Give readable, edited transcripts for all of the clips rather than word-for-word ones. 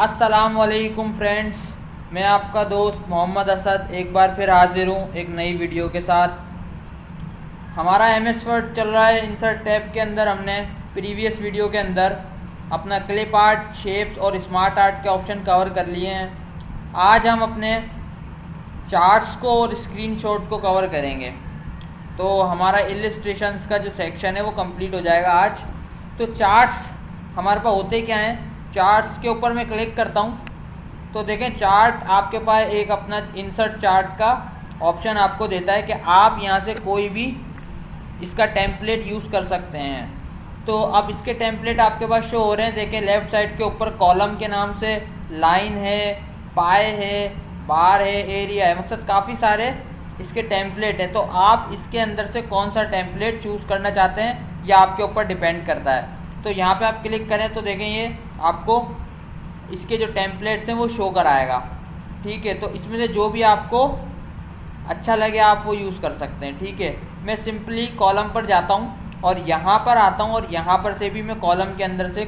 अस्सलाम वालेकुम फ्रेंड्स, मैं आपका दोस्त मोहम्मद असद एक बार फिर हाजिर हूँ एक नई वीडियो के साथ। हमारा एमएस वर्ड चल रहा है। इंसर्ट टैब के अंदर हमने प्रीवियस वीडियो के अंदर अपना क्लिप आर्ट, शेप्स और स्मार्ट आर्ट के ऑप्शन कवर कर लिए हैं। आज हम अपने चार्ट्स को और स्क्रीनशॉट को कवर करेंगे, तो हमारा इलिस्ट्रेशंस का जो सेक्शन है वो कंप्लीट हो जाएगा आज। तो चार्ट्स हमारे पास होते क्या हैं, चार्ट्स के ऊपर मैं क्लिक करता हूँ तो देखें चार्ट आपके पास एक अपना इंसर्ट चार्ट का ऑप्शन आपको देता है कि आप यहाँ से कोई भी इसका टेम्पलेट यूज़ कर सकते हैं। तो अब इसके टेम्पलेट आपके पास शो हो रहे हैं। देखें लेफ़्ट साइड के ऊपर कॉलम के नाम से लाइन है, पाए है, बार है, एरिया है, मकसद काफ़ी सारे इसके टेम्पलेट हैं। तो आप इसके अंदर से कौन सा टेम्पलेट चूज़ करना चाहते हैं यह आपके ऊपर डिपेंड करता है। तो यहाँ पे आप क्लिक करें तो देखें ये आपको इसके जो टेम्पलेट्स हैं वो शो कराएगा। ठीक है, तो इसमें से जो भी आपको अच्छा लगे आप वो यूज़ कर सकते हैं। ठीक है, मैं सिंपली कॉलम पर जाता हूँ और यहाँ पर आता हूँ और यहाँ पर से भी मैं कॉलम के अंदर से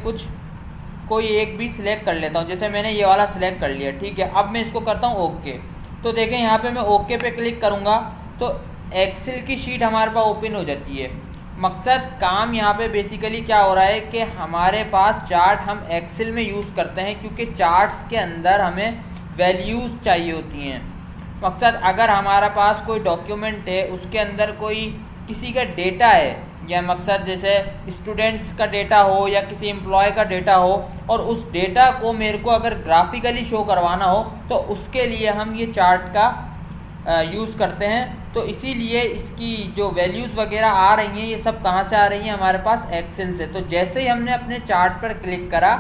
कोई एक भी सिलेक्ट कर लेता हूँ। जैसे मैंने ये वाला सिलेक्ट कर लिया। ठीक है, अब मैं इसको करता हूँ ओके। तो देखें यहाँ पे मैं ओके पे क्लिक करूँगा तो एक्सेल की शीट हमारे पास ओपन हो जाती है। मकसद काम यहाँ पे बेसिकली क्या हो रहा है कि हमारे पास चार्ट हम एक्सेल में यूज़ करते हैं क्योंकि चार्ट्स के अंदर हमें वैल्यूज़ चाहिए होती हैं। मकसद अगर हमारा पास कोई डॉक्यूमेंट है उसके अंदर कोई किसी का डेटा है, या मकसद जैसे स्टूडेंट्स का डेटा हो या किसी एम्प्लॉय का डेटा हो और उस डेटा को मेरे को अगर ग्राफिकली शो करवाना हो तो उसके लिए हम ये चार्ट का यूज़ करते हैं। तो इसीलिए इसकी जो वैल्यूज़ वगैरह आ रही हैं ये सब कहाँ से आ रही हैं, हमारे पास एक्सेल से। तो जैसे ही हमने अपने चार्ट पर क्लिक करा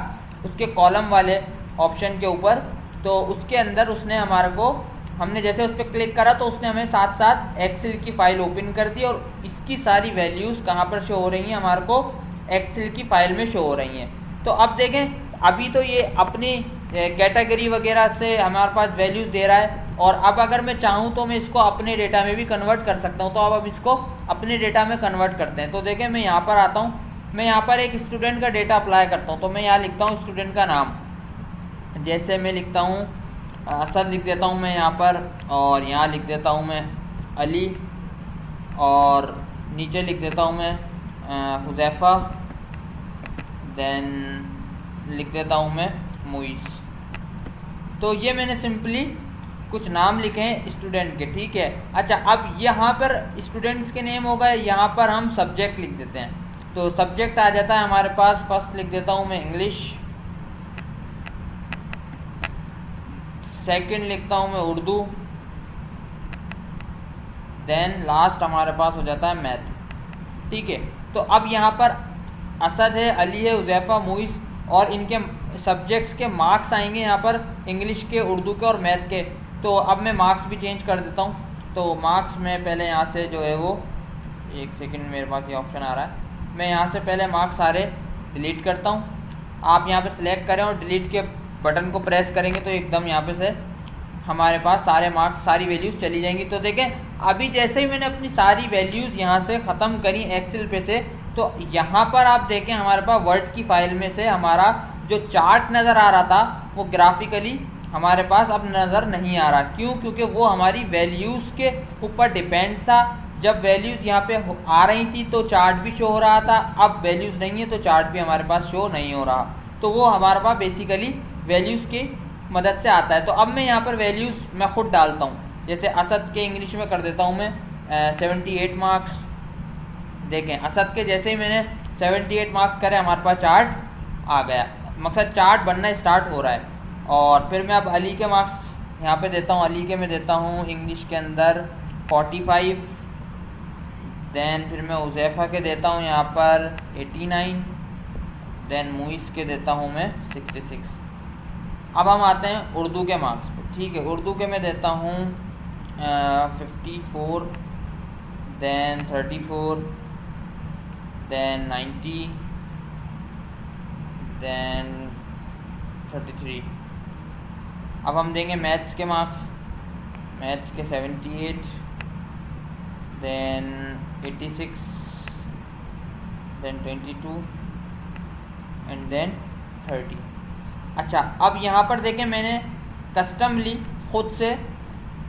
उसके कॉलम वाले ऑप्शन के ऊपर, तो उसके अंदर उसने हमारे को हमने जैसे उस पर क्लिक करा तो उसने हमें साथ साथ एक्सेल की फ़ाइल ओपन कर दी और इसकी सारी वैल्यूज़ कहाँ पर शो हो रही हैं, हमारे को एक्सेल की फ़ाइल में शो हो रही हैं। तो अब देखें अभी तो ये अपनी कैटेगरी वगैरह से हमारे पास वैल्यूज़ दे रहा है और अब अगर मैं चाहूँ तो मैं इसको अपने डेटा में भी कन्वर्ट कर सकता हूँ। तो अब इसको अपने डेटा में कन्वर्ट करते हैं। तो देखें मैं यहाँ पर आता हूँ, मैं यहाँ पर एक स्टूडेंट का डेटा अप्लाई करता हूँ। तो मैं यहाँ लिखता हूँ स्टूडेंट का नाम, जैसे मैं लिखता हूँ असद लिख देता हूँ मैं यहाँ पर, और यहाँ लिख देता हूँ मैं अली, और नीचे लिख देता हूँ मैं हुज़ैफ़ा, देन लिख देता हूँ मैं मुइस। तो ये मैंने सिंपली कुछ नाम लिखे हैं स्टूडेंट के। ठीक है, अच्छा अब यहाँ पर स्टूडेंट्स के नेम हो गए, यहाँ पर हम सब्जेक्ट लिख देते हैं। तो सब्जेक्ट आ जाता है हमारे पास, फर्स्ट लिख देता हूँ मैं इंग्लिश, सेकंड लिखता हूँ मैं उर्दू, देन लास्ट हमारे पास हो जाता है मैथ। ठीक है, तो अब यहाँ पर असद है, अली है, हुज़ैफ़ा, मुइस और इनके सब्जेक्ट्स के मार्क्स आएंगे यहाँ पर इंग्लिश के, उर्दू के और मैथ के। तो अब मैं मार्क्स भी चेंज कर देता हूँ। तो मार्क्स में पहले यहाँ से जो है वो एक सेकंड, मेरे पास ये ऑप्शन आ रहा है, मैं यहाँ से पहले मार्क्स सारे डिलीट करता हूँ। आप यहाँ पे सिलेक्ट करें और डिलीट के बटन को प्रेस करेंगे तो एकदम यहाँ पे से हमारे पास सारे मार्क्स, सारी वैल्यूज़ चली जाएंगी। तो देखें अभी जैसे ही मैंने अपनी सारी वैल्यूज़ यहाँ से ख़त्म करी एक्सेल पे से, तो यहाँ पर आप देखें हमारे पास वर्ड की फ़ाइल में से हमारा जो चार्ट नज़र आ रहा था वो ग्राफिकली हमारे पास अब नज़र नहीं आ रहा। क्यों? क्योंकि वो हमारी वैल्यूज़ के ऊपर डिपेंड था। जब वैल्यूज़ यहाँ पे आ रही थी तो चार्ट भी शो हो रहा था, अब वैल्यूज़ नहीं है तो चार्ट भी हमारे पास शो नहीं हो रहा। तो वो हमारे पास बेसिकली वैल्यूज़ की मदद से आता है। तो अब मैं यहाँ पर वैल्यूज़ मैं ख़ुद डालता हूँ। जैसे असद के इंग्लिश में कर देता हूँ मैं 78 मार्क्स। देखें असद के जैसे ही मैंने 78 मार्क्स करे हमारे पास चार्ट आ गया, मकसद चार्ट बनना स्टार्ट हो रहा है। और फिर मैं अब अली के मार्क्स यहाँ पे देता हूँ, अली के मैं देता हूँ इंग्लिश के अंदर 45, देन फिर मैं हुज़ैफ़ा के देता हूँ यहाँ पर 89, देन मुइस के देता हूँ मैं 66। अब हम आते हैं उर्दू के मार्क्स पे। ठीक है, उर्दू के मैं देता हूँ 54, देन 34, देन 90, देन 33। अब हम देंगे मैथ्स के मार्क्स, मैथ्स के 78, देन 86, देन 22 एंड देन 30। अच्छा, अब यहाँ पर देखें मैंने कस्टमली खुद से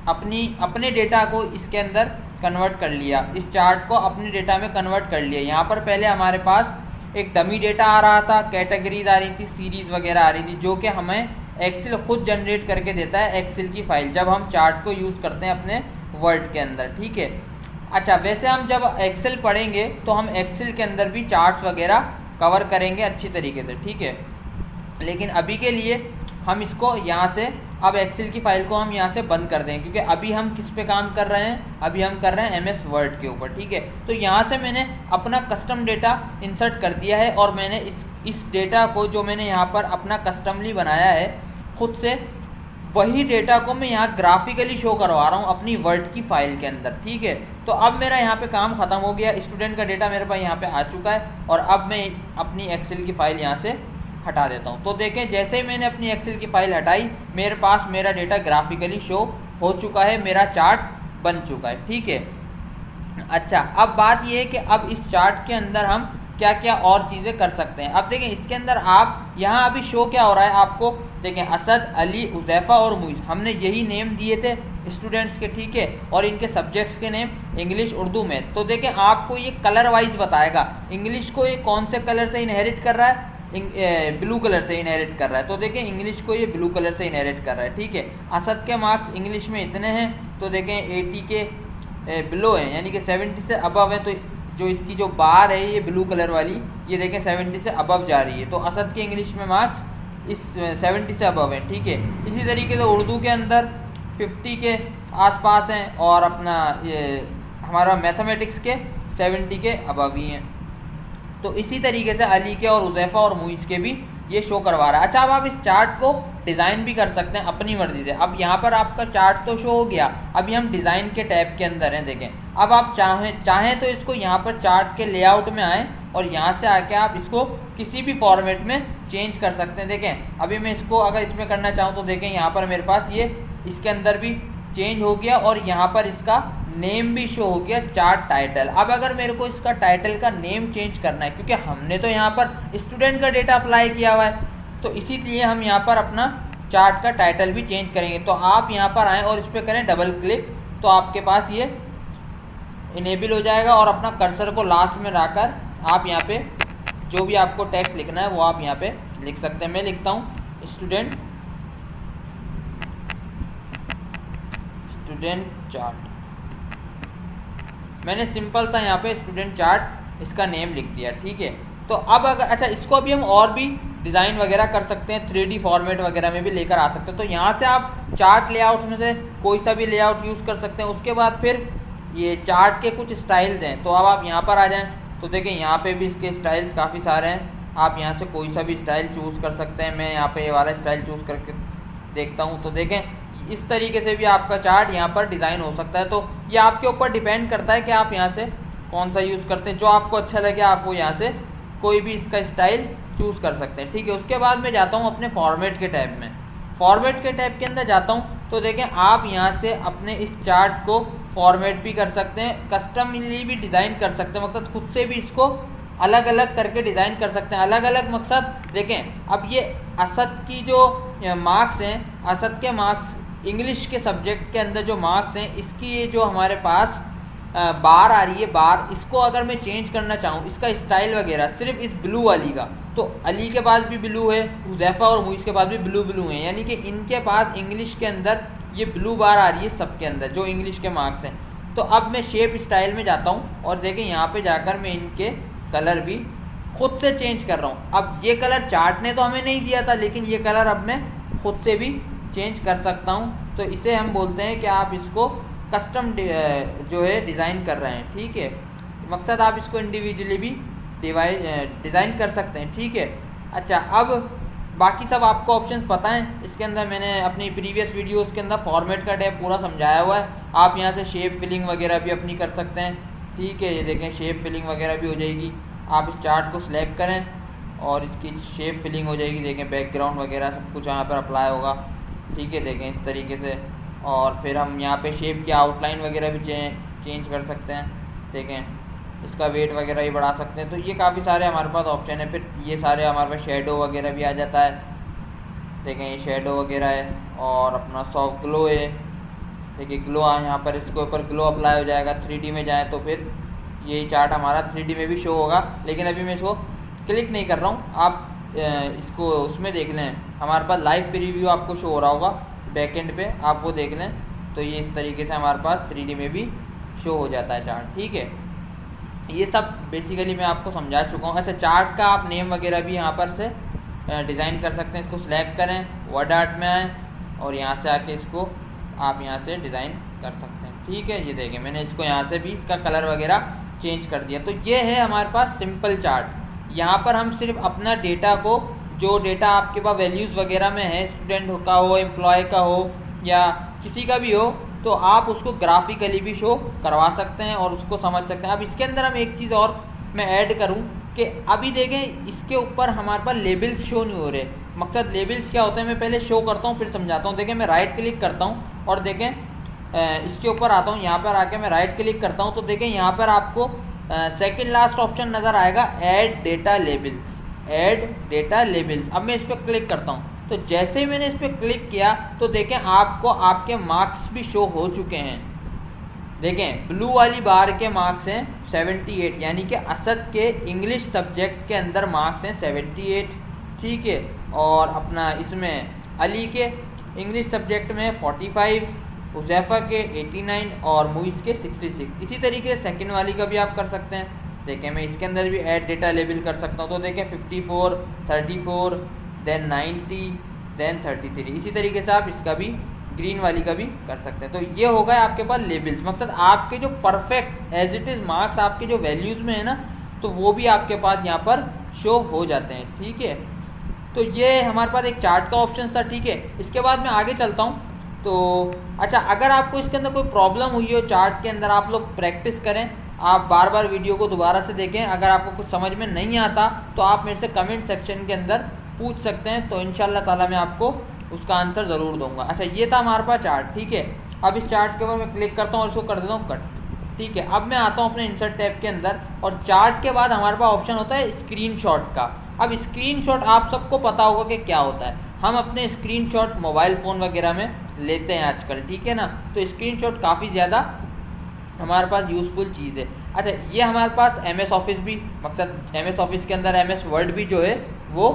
अपने डेटा को इसके अंदर कन्वर्ट कर लिया, इस चार्ट को अपने डेटा में कन्वर्ट कर लिया। यहाँ पर पहले हमारे पास एक डमी डेटा आ रहा था, कैटेगरीज आ रही थी, सीरीज वगैरह आ रही थी, जो कि हमें एक्सेल खुद जनरेट करके देता है, एक्सेल की फाइल, जब हम चार्ट को यूज़ करते हैं अपने वर्ड के अंदर, ठीक है। अच्छा, वैसे हम जब एक्सेल पढ़ेंगे तो हम एक्सेल के अंदर भी चार्ट्स वगैरह कवर करेंगे अच्छी तरीके से, ठीक है। लेकिन अभी के लिए हम इसको यहाँ से, अब एक्सेल की फाइल को हम यहाँ से बंद कर दें, क्योंकि अभी हम किस पे काम कर रहे हैं, अभी हम कर रहे हैं एमएस वर्ड के ऊपर, ठीक है। तो यहाँ से मैंने अपना कस्टम डेटा इंसर्ट कर दिया है, और मैंने इस डेटा को जो मैंने यहाँ पर अपना कस्टमली बनाया है खुद से, वही डेटा को मैं यहाँ ग्राफिकली शो करवा रहा हूँ अपनी वर्ड की फाइल के अंदर, ठीक है। तो अब मेरा यहाँ पे काम ख़त्म हो गया, स्टूडेंट का डेटा मेरे पास यहाँ पे आ चुका है, और अब मैं अपनी एक्सेल की फ़ाइल यहाँ से हटा देता हूँ। तो देखें, जैसे ही मैंने अपनी एक्सेल की फ़ाइल हटाई, मेरे पास मेरा डेटा ग्राफिकली शो हो चुका है, मेरा चार्ट बन चुका है, ठीक है। अच्छा, अब बात यह है कि अब इस चार्ट के अंदर हम क्या क्या और चीज़ें कर सकते हैं। अब देखें, इसके अंदर आप यहाँ अभी शो क्या हो रहा है आपको, देखें असद, अली, उज़ैफ़ा और मुइज़, हमने यही नेम दिए थे स्टूडेंट्स के, ठीक है, और इनके सब्जेक्ट्स के नेम इंग्लिश, उर्दू, मैथ। तो देखें, आपको ये कलर वाइज बताएगा, इंग्लिश को ये कौन से कलर से इनहेरिट कर रहा है, ब्लू कलर से इनहेरिट कर रहा है। तो देखें, इंग्लिश को ये ब्लू कलर से इनहेरिट कर रहा है, ठीक है। असद के मार्क्स इंग्लिश में इतने हैं, तो देखें 80 के बिलो हैं, यानी कि 70 से अबव है, तो जो इसकी जो बार है ये ब्लू कलर वाली, ये देखें 70 से अबव जा रही है, तो असद के इंग्लिश में मार्क्स इस 70 से अबव है, ठीक है। इसी तरीके से उर्दू के अंदर 50 के आसपास हैं, और अपना ये हमारा मैथमेटिक्स के 70 के अबव ही हैं। तो इसी तरीके से अली के और उज़ैफ़ा और मुइज़ के भी ये शो करवा रहा है। अच्छा, अब आप इस चार्ट को डिज़ाइन भी कर सकते हैं अपनी मर्ज़ी से। अब यहाँ पर आपका चार्ट तो शो हो गया, अभी हम डिज़ाइन के टैब के अंदर हैं। देखें, अब आप चाहें तो इसको यहाँ पर चार्ट के लेआउट में आएँ, और यहाँ से आके आप इसको किसी भी फॉर्मेट में चेंज कर सकते हैं। देखें, अभी मैं इसको अगर इसमें करना चाहूँ तो देखें, यहाँ पर मेरे पास ये इसके अंदर भी चेंज हो गया, और यहाँ पर इसका नेम भी शो हो गया, चार्ट टाइटल। अब अगर मेरे को इसका टाइटल का नेम चेंज करना है, क्योंकि हमने तो यहाँ पर स्टूडेंट का डेटा अप्लाई किया हुआ है, तो इसीलिए हम यहाँ पर अपना चार्ट का टाइटल भी चेंज करेंगे। तो आप यहाँ पर आएँ और इस पर करें डबल क्लिक, तो आपके पास ये इनेबल हो जाएगा, और अपना कर्सर को लास्ट में रखकर आप यहाँ पे जो भी आपको टेक्स्ट लिखना है वो आप यहाँ पे लिख सकते हैं। मैं लिखता हूँ स्टूडेंट चार्ट, मैंने सिंपल सा यहाँ पे स्टूडेंट चार्ट इसका नेम लिख दिया, ठीक है। तो अब अगर, अच्छा, इसको अभी हम और भी डिज़ाइन वगैरह कर सकते हैं, 3D फॉर्मेट वगैरह में भी लेकर आ सकते हैं। तो यहाँ से आप चार्ट लेआउट में से कोई सा भी लेआउट यूज़ कर सकते हैं। उसके बाद फिर ये चार्ट के कुछ स्टाइल्स हैं, तो अब आप यहाँ पर आ जाएँ, तो देखें यहाँ पे भी इसके स्टाइल्स काफ़ी सारे हैं। आप यहाँ से कोई सा भी स्टाइल चूज़ कर सकते हैं। मैं यहाँ पे ये वाला स्टाइल चूज़ करके देखता हूँ, तो देखें इस तरीके से भी आपका चार्ट यहाँ पर डिज़ाइन हो सकता है। तो ये आपके ऊपर डिपेंड करता है कि आप यहाँ से कौन सा यूज़ करते हैं, जो आपको अच्छा लगे आप वो यहाँ से कोई भी इसका स्टाइल चूज़ कर सकते हैं, ठीक है। उसके बाद मैं जाता हूँ अपने फॉर्मेट के टैब में, फॉर्मेट के टैब के अंदर जाता हूँ, तो देखें आप यहाँ से अपने इस चार्ट को फॉर्मेट भी कर सकते हैं, कस्टमली भी डिज़ाइन कर सकते हैं, मतलब खुद से भी इसको अलग अलग करके डिज़ाइन कर सकते हैं। अलग अलग मकसद देखें, अब ये असद की जो मार्क्स हैं, असद के मार्क्स इंग्लिश के सब्जेक्ट के अंदर जो मार्क्स हैं, इसकी ये जो हमारे पास बार आ रही है, बार, इसको अगर मैं चेंज करना चाहूँ, इसका स्टाइल वगैरह सिर्फ इस ब्लू वाली का, तो अली के पास भी ब्लू है, उज़ैफ़ा और मुइज़ के पास भी ब्लू है, यानी कि इनके पास इंग्लिश के अंदर ये ब्लू बार आ रही है सबके अंदर जो इंग्लिश के मार्क्स हैं। तो अब मैं शेप स्टाइल में जाता हूँ, और देखें यहाँ पे जाकर मैं इनके कलर भी खुद से चेंज कर रहा हूँ। अब ये कलर चार्ट ने तो हमें नहीं दिया था, लेकिन ये कलर अब मैं खुद से भी चेंज कर सकता हूँ। तो इसे हम बोलते हैं कि आप इसको कस्टम जो है डिज़ाइन कर रहे हैं, ठीक है। मकसद आप इसको इंडिविजुअली भी डिज़ाइन कर सकते हैं, ठीक है। अच्छा, अब बाकी सब आपको ऑप्शंस पता हैं, इसके अंदर मैंने अपनी प्रीवियस वीडियोस के अंदर फॉर्मेट का टैब पूरा समझाया हुआ है। आप यहाँ से शेप फिलिंग वगैरह भी अपनी कर सकते हैं, ठीक है। ये देखें शेप फिलिंग वगैरह भी हो जाएगी। आप इस चार्ट को सिलेक्ट करें और इसकी शेप फिलिंग हो जाएगी। देखें बैकग्राउंड वगैरह सब कुछ यहाँ पर अप्लाई होगा, ठीक है। देखें इस तरीके से, और फिर हम यहाँ पे शेप की आउटलाइन वगैरह भी चेंज कर सकते हैं। देखें इसका वेट वगैरह भी बढ़ा सकते हैं। तो ये काफ़ी सारे हमारे पास ऑप्शन है। फिर ये सारे हमारे पास शेडो वगैरह भी आ जाता है, देखें ये शेडो वगैरह है और अपना सॉफ्ट ग्लो है। देखिए ग्लो यहाँ पर इसके ऊपर ग्लो अप्लाई हो जाएगा। 3D में जाए तो फिर यही चार्ट हमारा 3D में भी शो होगा, लेकिन अभी मैं इसको क्लिक नहीं कर रहा हूँ। आप इसको उसमें देख लें, हमारे पास लाइव प्रीव्यू आपको शो हो रहा होगा बैकएंड पे, आप वो देख लें तो ये इस तरीके से हमारे पास 3D में भी शो हो जाता है चार्ट। ठीक है, ये सब बेसिकली मैं आपको समझा चुका हूँ। अच्छा, चार्ट का आप नेम वगैरह भी यहाँ पर से डिज़ाइन कर सकते हैं। इसको सिलेक्ट करें, वर्ड आर्ट में आएँ और यहाँ से आके इसको आप यहाँ से डिज़ाइन कर सकते हैं। ठीक है, ये देखें मैंने इसको यहाँ से भी इसका कलर वगैरह चेंज कर दिया। तो ये है हमारे पास सिंपल चार्ट। यहाँ पर हम सिर्फ अपना डेटा को, जो डेटा आपके पास वैल्यूज़ वगैरह में है, स्टूडेंट का हो, एम्प्लॉय का हो या किसी का भी हो, तो आप उसको ग्राफिकली भी शो करवा सकते हैं और उसको समझ सकते हैं। अब इसके अंदर हम एक चीज़ और मैं ऐड करूं कि अभी देखें इसके ऊपर हमारे पास लेबल्स शो नहीं हो रहे। मकसद लेबल्स क्या होते हैं मैं पहले शो करता हूं फिर समझाता हूं। देखें मैं राइट क्लिक करता हूं और देखें इसके ऊपर आता हूं, यहाँ पर आके मैं राइट क्लिक करता हूं तो देखें यहाँ पर आपको सेकेंड लास्ट ऑप्शन नज़र आएगा, add data labels. Add data labels, अब मैं इस पर क्लिक करता हूँ तो जैसे ही मैंने इस पर क्लिक किया तो देखें आपको आपके मार्क्स भी शो हो चुके हैं। देखें ब्लू वाली बार के मार्क्स हैं 78, यानी कि असद के इंग्लिश सब्जेक्ट के अंदर मार्क्स हैं 78। ठीक है, और अपना इसमें अली के इंग्लिश सब्जेक्ट में 45, हुज़ैफ़ा के 89 और मुइज़ के 66। इसी तरीके से सेकंड वाली का भी आप कर सकते हैं। देखें मैं इसके अंदर भी ऐड डेटा लेबल कर सकता हूँ तो देखें 54, 34, देन 90, देन 33। इसी तरीके से आप इसका भी ग्रीन वाली का भी कर सकते हैं। तो ये हो गया आपके पास लेबल्स। मतलब आपके जो perfect as it is marks आपके जो वैल्यूज़ में है ना, तो वो भी आपके पास यहाँ पर शो हो जाते हैं। ठीक है, तो ये हमारे पास एक चार्ट का ऑप्शन था। ठीक है, इसके बाद मैं आगे चलता हूँ। तो अच्छा, अगर आपको इसके अंदर कोई प्रॉब्लम हुई हो चार्ट के अंदर, आप लोग प्रैक्टिस करें, आप बार बार वीडियो को दोबारा से देखें। अगर आपको कुछ समझ में नहीं आता तो आप मेरे से कमेंट सेक्शन के अंदर पूछ सकते हैं, तो इंशाल्लाह ताला मैं आपको उसका आंसर ज़रूर दूंगा। अच्छा, ये था हमारे पास चार्ट। ठीक है, अब इस चार्ट के ऊपर मैं क्लिक करता हूँ और इसको कर देता हूँ कट। ठीक है, अब मैं आता हूँ अपने इंसर्ट टैब के अंदर और चार्ट के बाद हमारे पास ऑप्शन होता है स्क्रीनशॉट का। अब स्क्रीनशॉट आप सबको पता होगा कि क्या होता है। हम अपने स्क्रीनशॉट मोबाइल फ़ोन वगैरह में लेते हैं आजकल। ठीक है ना, तो स्क्रीनशॉट काफ़ी ज़्यादा हमारे पास यूज़फुल चीज़ है। अच्छा, ये हमारे पास MS ऑफिस भी, मकसद MS ऑफिस के अंदर MS वर्ड भी जो है वो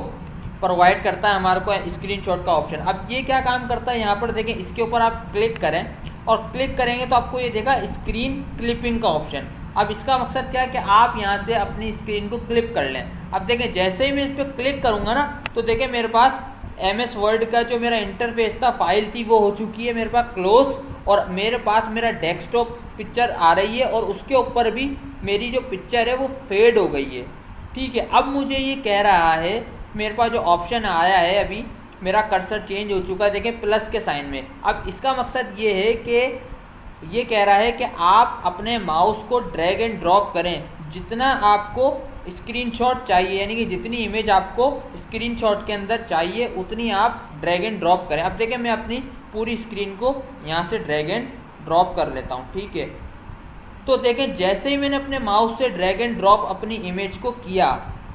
प्रोवाइड करता है हमारे को स्क्रीनशॉट का ऑप्शन। अब ये क्या काम करता है, यहाँ पर देखें इसके ऊपर आप क्लिक करें और क्लिक करेंगे तो आपको ये देगा स्क्रीन क्लिपिंग का ऑप्शन। अब इसका मकसद क्या है कि आप यहाँ से अपनी स्क्रीन को क्लिप कर लें। अब देखें जैसे ही मैं इस पर क्लिक करूँगा ना, तो देखें मेरे पास MS वर्ड का जो मेरा इंटरफेस था, फाइल थी, वो हो चुकी है मेरे पास क्लोज, और मेरे पास मेरा डेस्कटॉप पिक्चर आ रही है और उसके ऊपर भी मेरी जो पिक्चर है वो फेड हो गई है। ठीक है, अब मुझे ये कह रहा है, मेरे पास जो ऑप्शन आया है अभी मेरा कर्सर चेंज हो चुका है, देखें प्लस के साइन में। अब इसका मकसद ये है कि ये कह रहा है कि आप अपने माउस को ड्रैग एंड ड्रॉप करें जितना आपको स्क्रीनशॉट चाहिए, यानी कि जितनी इमेज आपको स्क्रीनशॉट के अंदर चाहिए उतनी आप ड्रैग एंड ड्रॉप करें। अब देखें मैं अपनी पूरी स्क्रीन को यहाँ से ड्रैग एंड ड्रॉप कर लेता हूँ। ठीक है, तो देखें जैसे ही मैंने अपने माउस से ड्रैग एंड ड्रॉप अपनी इमेज को किया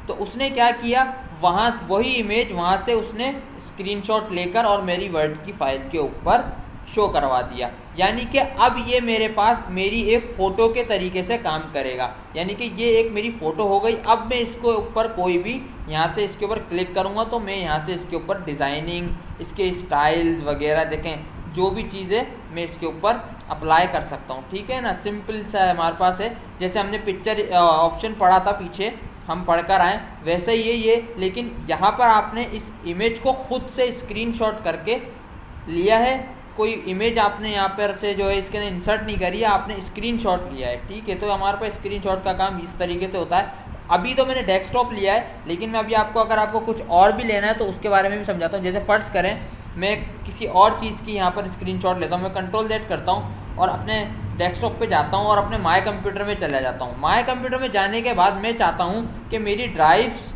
तो उसने क्या किया, वहाँ वही इमेज वहाँ से उसने स्क्रीनशॉट लेकर और मेरी वर्ड की फाइल के ऊपर शो करवा दिया। यानी कि अब ये मेरे पास मेरी एक फ़ोटो के तरीके से काम करेगा, यानी कि ये एक मेरी फ़ोटो हो गई। अब मैं इसके ऊपर कोई भी यहाँ से इसके ऊपर क्लिक करूँगा तो मैं यहाँ से इसके ऊपर डिज़ाइनिंग, इसके स्टाइल्स वगैरह देखें जो भी चीज़ें मैं इसके ऊपर अप्लाई कर सकता हूँ। ठीक है ना, सिंपल सा हमारे पास है। जैसे हमने पिक्चर ऑप्शन पढ़ा था पीछे, हम पढ़कर आए वैसे ही ये लेकिन यहाँ पर आपने इस इमेज को खुद से स्क्रीनशॉट करके लिया है। कोई इमेज आपने यहाँ पर से जो है इसके अंदर इंसर्ट नहीं करी है, आपने स्क्रीनशॉट लिया है। ठीक है, तो हमारे पास स्क्रीनशॉट का काम इस तरीके से होता है। अभी तो मैंने डेस्कटॉप लिया है, लेकिन मैं अभी आपको अगर आपको कुछ और भी लेना है तो उसके बारे में भी समझाता हूँ। जैसे फ़र्ज़ करें मैं किसी और चीज़ की यहाँ पर स्क्रीनशॉट लेता हूँ, मैं कंट्रोल Z करता हूँ और अपने डेस्कटॉप पे जाता हूँ और अपने माय कंप्यूटर में चला जाता हूँ। माय कंप्यूटर में जाने के बाद मैं चाहता हूँ कि मेरी ड्राइव्स,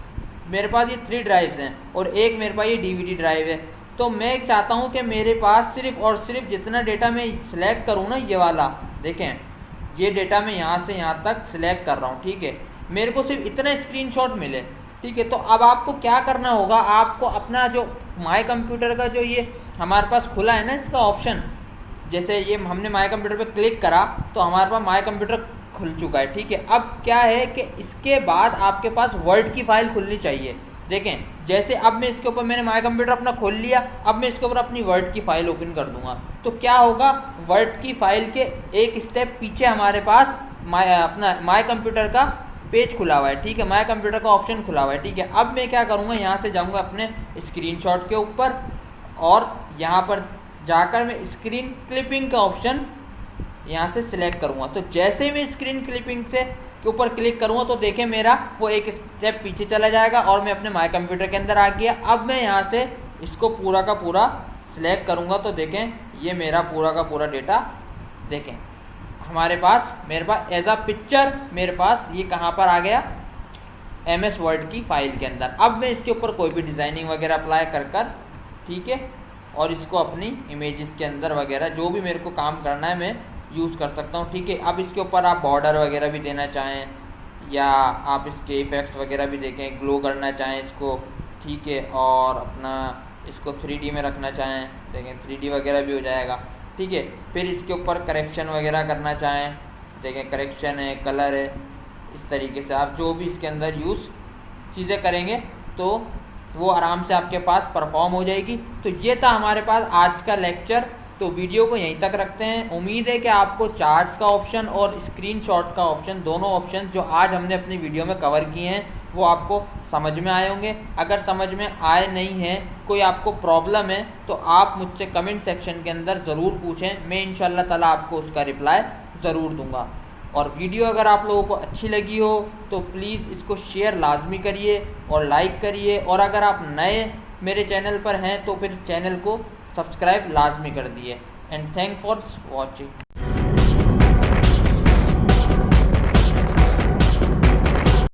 मेरे पास ये 3 ड्राइव्स हैं और एक मेरे पास ये DVD ड्राइव है। तो मैं चाहता हूँ कि मेरे पास सिर्फ और सिर्फ जितना डेटा मैं सिलेक्ट करूँ ना, ये वाला देखें, ये डेटा मैं यहाँ से यहाँ तक सिलेक्ट कर रहा हूँ। ठीक है, मेरे को सिर्फ इतना स्क्रीनशॉट मिले। ठीक है। तो अब आपको क्या करना होगा, आपको अपना जो माय कंप्यूटर का जो ये हमारे पास खुला है ना इसका ऑप्शन, जैसे ये हमने माय कंप्यूटर पे क्लिक करा तो हमारे पास माय कंप्यूटर खुल चुका है। ठीक है, अब क्या है कि इसके बाद आपके पास वर्ड की फाइल खुलनी चाहिए। देखें, जैसे अब मैं इसके ऊपर मैंने माय कंप्यूटर अपना खोल लिया, अब मैं इसके ऊपर अपनी वर्ड की फाइल ओपन कर दूंगा तो क्या होगा, वर्ड की फाइल के एक स्टेप पीछे हमारे पास माय कंप्यूटर का पेज खुला हुआ है। ठीक है, माय कंप्यूटर का ऑप्शन खुला हुआ है। ठीक है, अब मैं क्या करूँगा, यहाँ से जाऊँगा अपने स्क्रीनशॉट के ऊपर और यहाँ पर जाकर मैं स्क्रीन क्लिपिंग का ऑप्शन यहाँ से सिलेक्ट करूँगा। तो जैसे ही मैं स्क्रीन क्लिपिंग से के ऊपर क्लिक करूँगा तो देखें मेरा वो एक स्टेप पीछे चला जाएगा और मैं अपने माय कंप्यूटर के अंदर आ गया। अब मैं यहाँ से इसको पूरा का पूरा सिलेक्ट करूँगा तो देखें ये मेरा पूरा का पूरा डेटा देखें हमारे पास, मेरे पास एज अ पिक्चर मेरे पास ये कहाँ पर आ गया, MS वर्ड की फाइल के अंदर। अब मैं इसके ऊपर कोई भी डिज़ाइनिंग वगैरह अप्लाई कर ठीक है, और इसको अपनी इमेजेस के अंदर वगैरह जो भी मेरे को काम करना है मैं यूज़ कर सकता हूँ। ठीक है, अब इसके ऊपर आप बॉर्डर वगैरह भी देना चाहें या आप इसके इफ़ेक्ट्स वगैरह भी देखें, ग्लो करना चाहें इसको। ठीक है, और अपना इसको 3D में रखना चाहें, देखें 3D वगैरह भी हो जाएगा। ठीक है, फिर इसके ऊपर करेक्शन वगैरह करना चाहें, देखें करेक्शन है, कलर है, इस तरीके से आप जो भी इसके अंदर यूज़ चीज़ें करेंगे तो वो आराम से आपके पास परफॉर्म हो जाएगी। तो ये था हमारे पास आज का लेक्चर। तो वीडियो को यहीं तक रखते हैं। उम्मीद है कि आपको चार्ट्स का ऑप्शन और स्क्रीनशॉट का ऑप्शन, दोनों ऑप्शन जो आज हमने अपनी वीडियो में कवर किए हैं वो आपको समझ में आए होंगे। अगर समझ में आए नहीं हैं, कोई आपको प्रॉब्लम है तो आप मुझसे कमेंट सेक्शन के अंदर ज़रूर पूछें, मैं इंशाल्लाह ताला आपको उसका रिप्लाई ज़रूर दूंगा। और वीडियो अगर आप लोगों को अच्छी लगी हो तो प्लीज़ इसको शेयर लाजमी करिए और लाइक करिए, और अगर आप नए मेरे चैनल पर हैं तो फिर चैनल को सब्सक्राइब लाजमी कर दिए। And thank for watching.